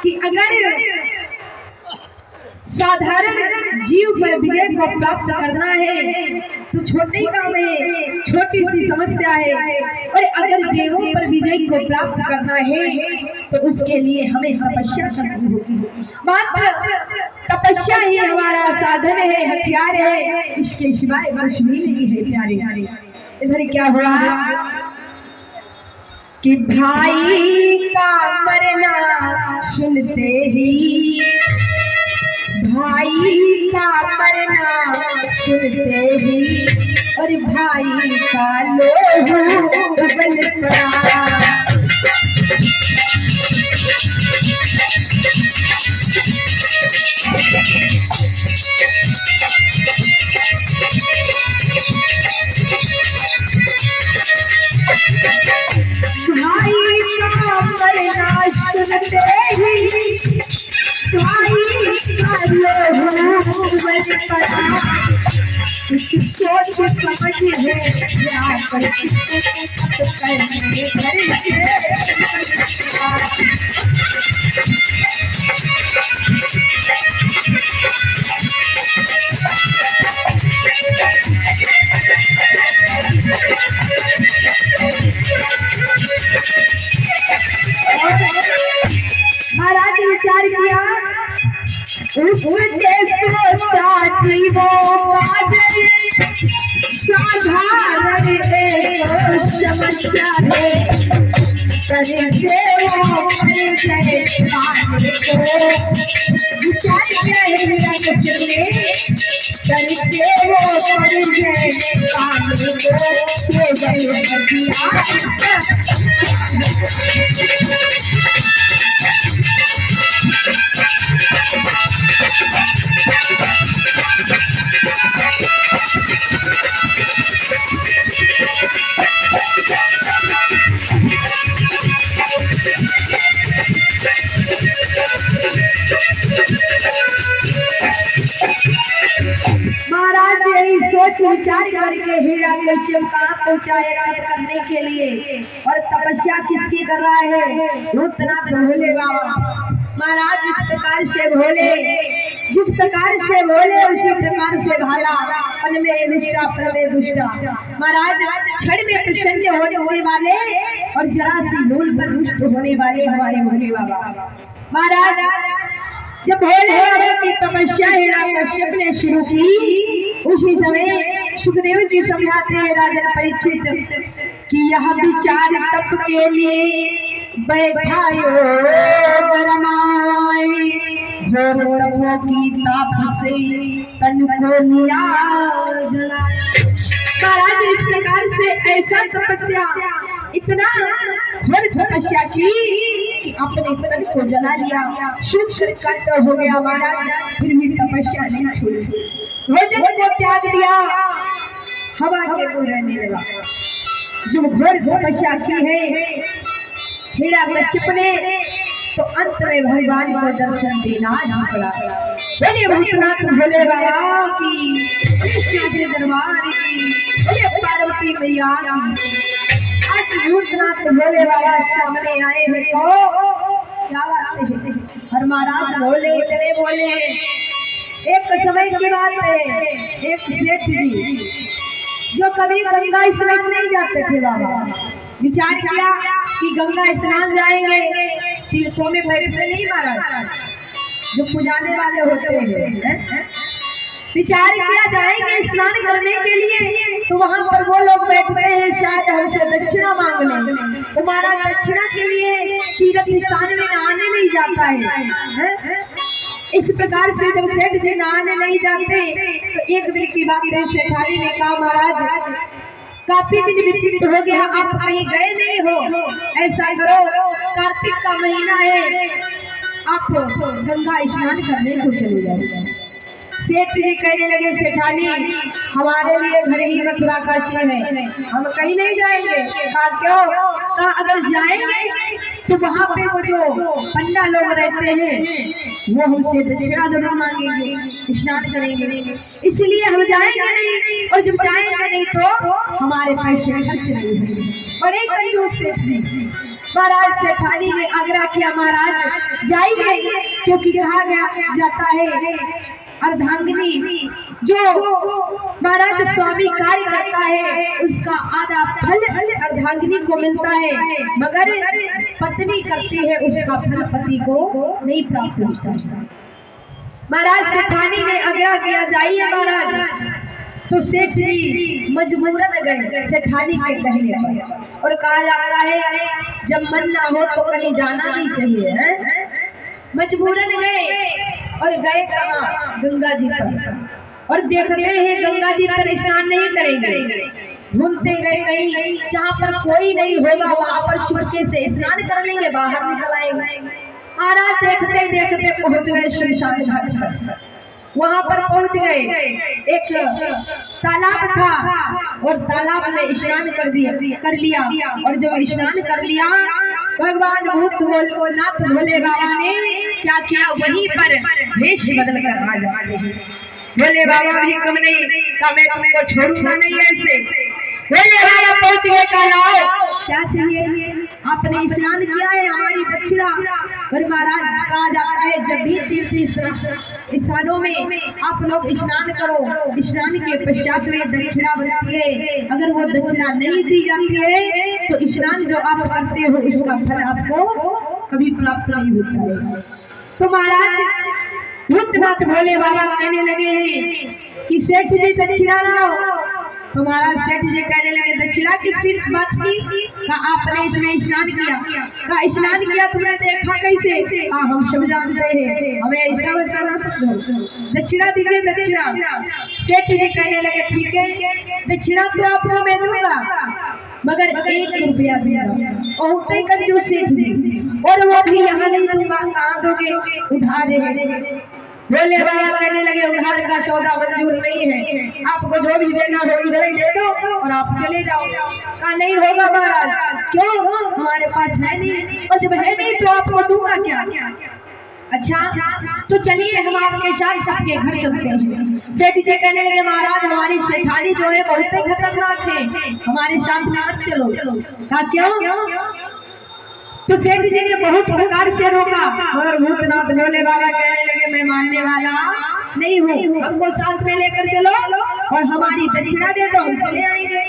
कि अगर साधारण जीव पर विजय को प्राप्त करना है तो छोटे काम है, छोटी सी समस्या है, और अगर देवों पर विजय को प्राप्त करना है तो उसके लिए हमें तपस्या करनी होगी। मात्र तपस्या ही हमारा साधन है, हथियार है, इसके सिवाय कुछ भी नहीं है प्यारे। इधर क्या हुआ कि भाई का मरना सुनते ही, भाई का मरना सुनते ही, और भाई का लोहू उबल पड़ा। भाई का मरना सुनते ही, भाई का लोहू उबल पड़ा। कुछ सोच समझ है क्या करने महाराज ने विचार किया, उसके साथी वो साधारण एक समस्या है, करते वो परिचय पाने को विचार करते वो परिचय पाने महाराज यही सोच विचार करके हिरण्यकश्यप का ऊंचाई करने के लिए, और तपस्या किसकी कर रहा है? भूतनाथ भोले बाबा। महाराज जिस प्रकार से भोले, जिस प्रकार से भोले उसी प्रकार से भाला, मन में दुष्टा पर में दुष्टा। महाराज क्षण में प्रसन्न होने वाले और जरा सी भूल पर रुष्ट होने वाले हमारे भोले बाबा। महाराज जब भोले बाबा की तपस्या हिरण्यकश्यप ने शुरू की, उसी समय सुखदेव जी समझाते हैं राजन परीक्षित कि यह विचार तप के लिए बैठायो रमाई, घोर तपों की ताप से तन को नियाजला। महाराज इस प्रकार से ऐसा तपस्या, इतना घोर तपस्या की कि अपने तन को जला लिया, शुक्र कंठ हो गया महाराज, फिर भी तपस्या नहीं छोड़ी, भोजन को त्याग दिया, हवा के को रहने लगा। जो घोर तपस्या की है हिरण्यकश्यप ने, तो अंत में भगवान को दर्शन देना ही पड़ा। बोले भूतनाथ भोले बाबा की, दरबार की, बोले पार्वती मैया की। आज भूतनाथ भोले बाबा सामने आए हैं तो क्या बात है? और महाराज बोले, इतने बोले, एक समय की बात है, एक सेठ जी जो कभी गंगा स्नान नहीं जाते थे, बाबा विचार किया कि गंगा स्नान जाएंगे, तीर्थों में बैठते नहीं महाराज, जो पुजाने वाले होते हैं, विचार किया जाएंगे स्नान करने के लिए, तो वहां पर वो लोग बैठते हैं, शायद हमसे दक्षिणा मांग लें। तो महाराज दक्षिणा के लिए तीर्थ स्थान में नहाने नहीं जाता है। इस प्रकार से जब सेठ जी नहाने नहीं जाते, तो एक दिन की बात है, सेठानी ने कहा महाराज काफी दिन व्यतीत हो गया, आप कहीं गए नहीं हो, ऐसा करो कार्तिक का महीना है, आप गंगा स्नान करने को चले जाओ। सेठ जी कहने लगे, सेठानी हमारे लिए घर ही मथुरा काशी है, हम कहीं नहीं जाएंगे। कहा क्यों? कहा अगर जाएंगे तो वहाँ पे वो जो पंडा लोग रहते हैं वो हमसे दक्षिणा जरूर मांगेंगे, स्नान करेंगे, इसलिए हम जाएंगे नहीं, और जब जाएंगे नहीं तो हमारे पैसे खर्च नहीं होंगे। और एक कंजूस सेठ जी महाराज सेठानी ने आग्रह किया, महाराज जाइए, क्योंकि कहा गया जाता है अर्धांगिनी जो महाराज स्वामी कार्य करता है उसका आधा फल अर्धांगिनी को मिलता है, मगर पत्नी करती है उसका फल पति को नहीं प्राप्त होता। महाराज सेठानी ने आग्रह किया, जाइए महाराज। तो सेठ जी मजबूरन गए सेठानी के कहने पर, और कहा जाता है जब मन ना हो तो कहीं जाना नहीं चाहिए है। मजबूरन गए और गए कहाँ? गंगा जी पर, और देखते हैं गंगा जी पर स्नान नहीं करेंगे, घूमते गए कहीं जहाँ पर कोई नहीं होगा वहाँ पर चुपके से स्नान कर लेंगे, बाहर निकल आएंगे। महाराज देखते देखते पहुँच गए शमशान घाट पर। वहाँ पर पहुँच गए, एक तालाब था और तालाब में स्नान कर लिया, और जब स्नान कर लिया भगवान भूतनाथ भोले बाबा ने क्या किया, वहीं पर वेश बदल कर आ जाते हैं। भोले बाबा भी कम नहीं का, मैं तुमको छोड़ूंगा नहीं ऐसे। भोले बाबा पहुँच गए, तालाब क्या चाहिए, आपने स्नान किया है, हमारी दक्षिणा। और महाराज कहा जाता है जब भी तीर्थ स्थानों में आप लोग स्नान करो, स्नान के पश्चात में दक्षिणा बनती है, अगर वो दक्षिणा नहीं दी जाती है तो स्नान जो आप करते हो उसका फल आपको कभी प्राप्त नहीं होता है। तो महाराज भूतनाथ भोले बाबा कहने लगे हैं कि सेठ जी दक्षिणा लाओ। तो महाराज सेठ जी कहने लगे, दक्षिणा किस बात की? आपने इसमें स्नान किया। स्नान किया तुमने देखा कैसे? हम सब जानते हैं, हमें ऐसा वैसा ना समझो, दक्षिणा दीजिए दक्षिणा। सेठ जी कहने लगे ठीक है, दक्षिणा तो आपको मैं दूंगा, मगर 1 रुपया दूंगा। बहुत ही कंजूस सेठ जी, और वो भी यहाँ नहीं दूंगा, कहाँ दोगे? उधार है। भोले बाबा कहने लगे उधार का सौदा मंजूर नहीं है, आपको जो भी देना हो इधर ही दे दो और आप चले जाओ। कहा नहीं होगा महाराज, क्यों? हमारे पास है नहीं, और जब है नहीं तो आपको दूंगा क्या? अच्छा तो चलिए हम आपके साथ आपके घर चलते हैं। सेठ जी कहने लगे महाराज हमारी सेठानी जो है बहुत ही खतरनाक है, हमारे साथ में मत चलो। कहा क्यों? तो सेठ जी ने बहुत प्रकार से रोका, मगर भूतनाथ भोले बाबा कहने लगे मैं मानने वाला नहीं हूँ, हमको साथ में लेकर चलो और हमारी दक्षिणा दे दो, हम चले आएंगे।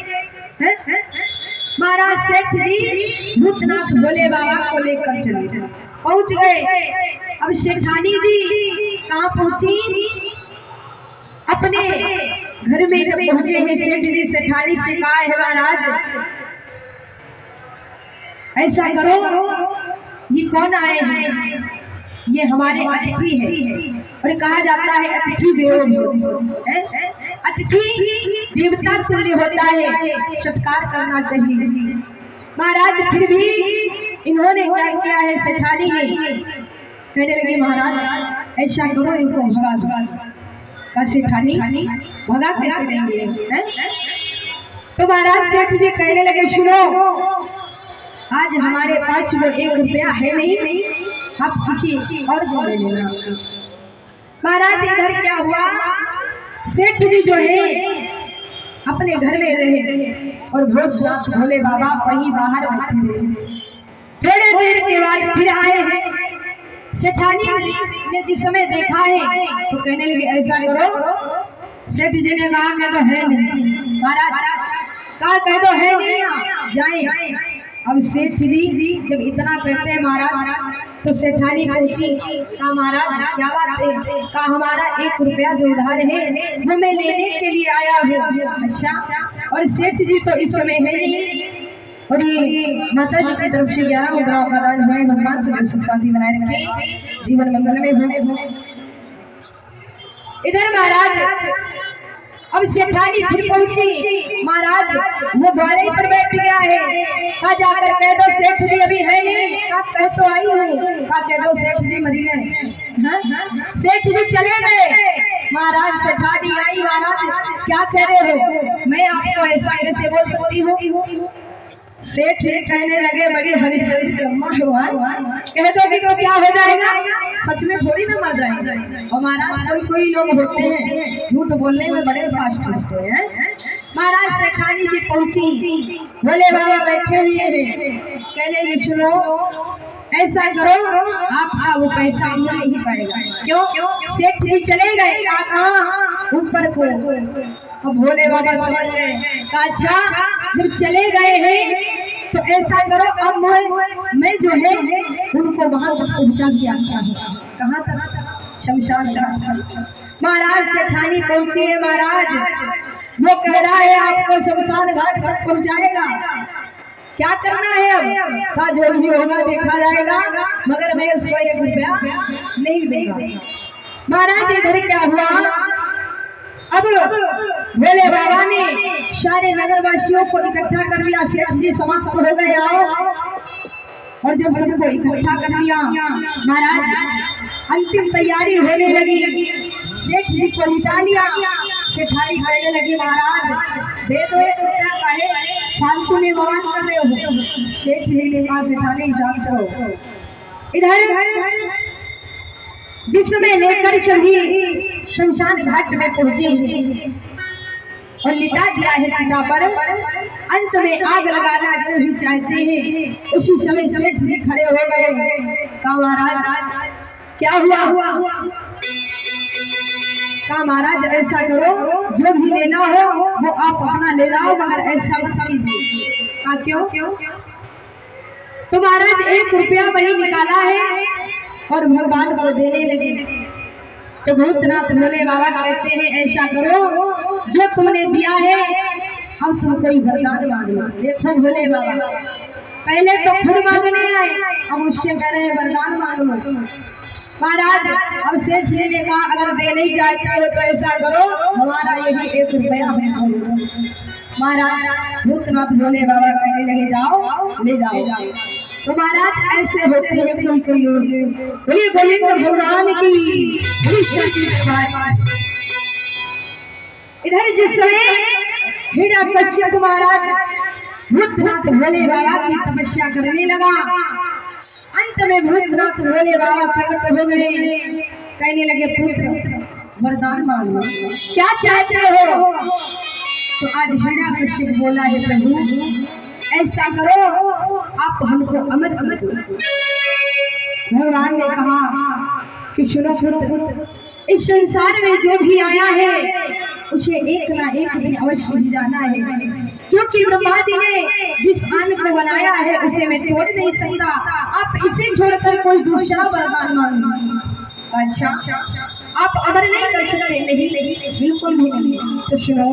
महाराज सेठ जी भूतनाथ भोले बाबा को लेकर चले, पहुँच गए। अब सेठानी जी कहाँ पहुँची? अपने घर में जब पहुँचे हैं सेठ जी सेठानी से कहा है महाराज ऐसा करो, ये कौन आए हैं? ये हमारे अतिथि हैं, और कहा जाता है अतिथि देवो है, अतिथि देवता तुल्य होता है, सत्कार करना चाहिए। महाराज फिर भी इन्होंने क्या किया है? सेठानी ने कहने लगे महाराज ऐसा करो इनको भगा दो। का सेठानी भगा कैसे देंगे? तो महाराज सेठ जी कहने लगे सुनो, आज हमारे पास वो 1 रुपया है नहीं, आप किसी और को ले लेना। महाराज इधर क्या हुआ? सेठ जी जो है अपने घर में रहे और भूतनाथ भोले बाबा वहीं बाहर बैठे रहे। थोड़े देर के बाद फिर आए हैं। सेठानी ने जिस समय देखा है तो कहने लगे ऐसा करो। सेठ जी ने कहा मैं तो है नहीं। महाराज कहा कह दो है नहीं, जाए। अब सेठ जी जब इतना कहते हैं महाराज तो सेठानी पहुंची, कहा महाराज क्या बात है? कहा हमारा 1 रुपया जो उधार है वो मैं लेने के लिए आया हूँ। अच्छा, और सेठ जी तो इस समय है नहीं, और ये माता जी की तरफ से 11 मुद्राओं का दान हुए। भगवान से सुख शांति बनाए रखे, जीवन मंगल में हो। इधर महाराज अब सेठानी फिर पहुंची। महाराज वो द्वारे पर बैठ गया है। कहा जाकर कह दो सेठ जी अभी है नहीं। कहा कह तो आई हूँ। कहा कह दो सेठ जी मरी गए। सेठ जी चले गए। महाराज सेठानी आई। महाराज क्या कह रहे हो? मैं आपको ऐसा कैसे बोल सकती हूँ? सेठ जी कहने लगे बड़ी हरिश्चंद्र की अम्मा भगवान कहते कि तो क्या हो जाएगा, सच में थोड़ी ना मर जाएगा। और महाराज कोई लोग होते हैं झूठ बोलने में बड़े फास्ट होते हैं। महाराज सेठानी जी पहुंची, भोले बाबा बैठे हुए हैं, कहने लगे सुनो ऐसा करो आपका वो पैसा मिल नहीं पाएगा। क्यों? सेठ जी चले गए ऊपर को। अब भोले बाबा समझ गए, अच्छा जब चले गए हैं तो ऐसा करो अब मैं जो है उनको वहां तक पहुंचा दिया। कहाँ तक? शमशान घाट। महाराज सेठानी पहुंची है, महाराज वो कह रहा है आपको शमशान घाट तक पहुंचाएगा, क्या करना है अब? का जो भी होगा देखा जाएगा, मगर मैं उसको 1 रुपया नहीं दूंगा। महाराज इधर क्या हुआ, अब भोले बाबा ने सारे नगरवासियों को इकट्ठा कर लिया। सेठ जी समाप्त हो गए आओ, और जब सबको इकट्ठा कर लिया महाराज अंतिम तैयारी होने लगी। सेठ जी को लिटा लिया, सेठानी कहने लगी महाराज दे दो 1 रुपया, काहे फालतू में बवाल कर रहे हो। सेठ जी ने कहा सेठानी शांत रहो। इधर जिस समय लेकर सभी शमशान घाट में पहुंचे और लिटा दिया है चिता पर, अंत में आग लगाना जो भी चाहते हैं, उसी समय सेठ जी खड़े हो गए। कहा महाराज क्या हुआ? कहा महाराज ऐसा करो जो भी लेना हो वो आप अपना ले जाओ, मगर ऐसा मत कीजिए। कहा क्यों? तो महाराज 1 रुपया वही निकाला है और भगवान को देने लगे। तो भूतनाथ भोले बाबा कहते हैं ऐसा करो जो तुमने दिया है हम तुम कोई वरदान मांगो। देखो भोले बाबा पहले तो खुद मांगने आए, अब उससे कह रहे हैं वरदान मांगो। महाराज अब सेठ जी ने कहा अगर दे नहीं चाहते हो तो ऐसा करो हमारा यही 1 रुपया हमें। महाराज भूतनाथ भोले बाबा कहने लगे जाओ ले जाओ। तो महाराज ऐसे होते हैं कोई लोग। बोलिए गोविंद भगवान की। इधर जिस समय हिरण्यकश्यप महाराज भूतनाथ भोले बाबा की तपस्या करने लगा, अंत में भूतनाथ भोले बाबा प्रकट हो गए। कहने लगे पुत्र वरदान मांगो, क्या चाहते हो? तो आज हिरण्यकश्यप बोला है प्रभु ऐसा करो आप हमको अमर कर दो। भगवान ने कहा कि सुनो पुत्र, इस संसार में जो भी आया है उसे एक ना एक दिन अवश्य ही जाना है, क्योंकि ब्रह्मा जी ने जिस अन्न को बनाया है उसे मैं तोड़ नहीं सकता। आप इसे छोड़कर कोई दूसरा वरदान मांगो। अच्छा आप अमर नहीं कर सकते? नहीं बिल्कुल भी नहीं। तो सुनो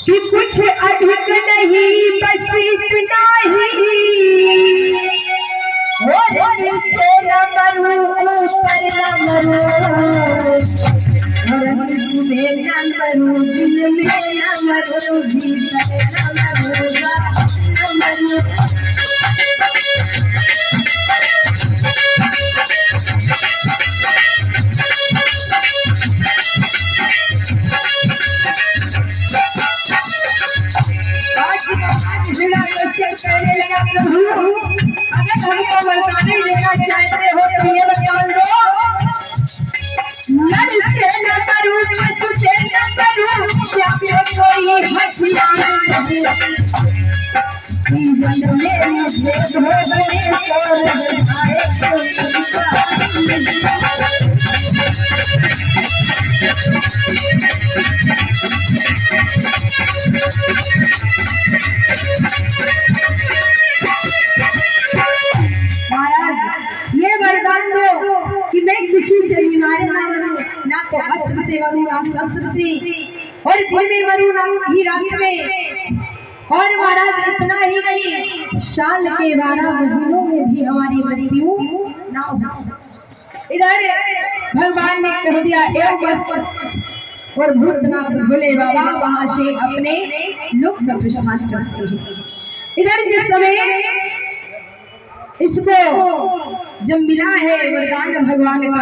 कि कुछ अधिक नहीं बस इतना ही, और नीचे न मरूं ऊपर न मरूं, रंग में न मरूं दिल में न मरूं भीतर न मरूं। अगर हमको वरदान देना चाहते हो तो ये वरदान दो, नर से न करूं पशु से न करूं या फिर कोई हथियार नहीं, जीवन में मुझे भोगने महाराज ये वरदान दो कि मैं किसी से बीमार ना बनूं, ना तो अस्त्र से बनूं ना शस्त्र से, और दिन में मरूं ना ही रात में। और महाराज इतना ही नहीं, साल के 12 महीनों में भी हमारी मृत्यु ना हो। इधर भगवान ने कह दिया एवं बस, और भूतनाथ भोले बाबा वहां से अपने लोक का प्रस्थान करते हैं। इधर जिस समय इसको जब मिला है वरदान भगवान का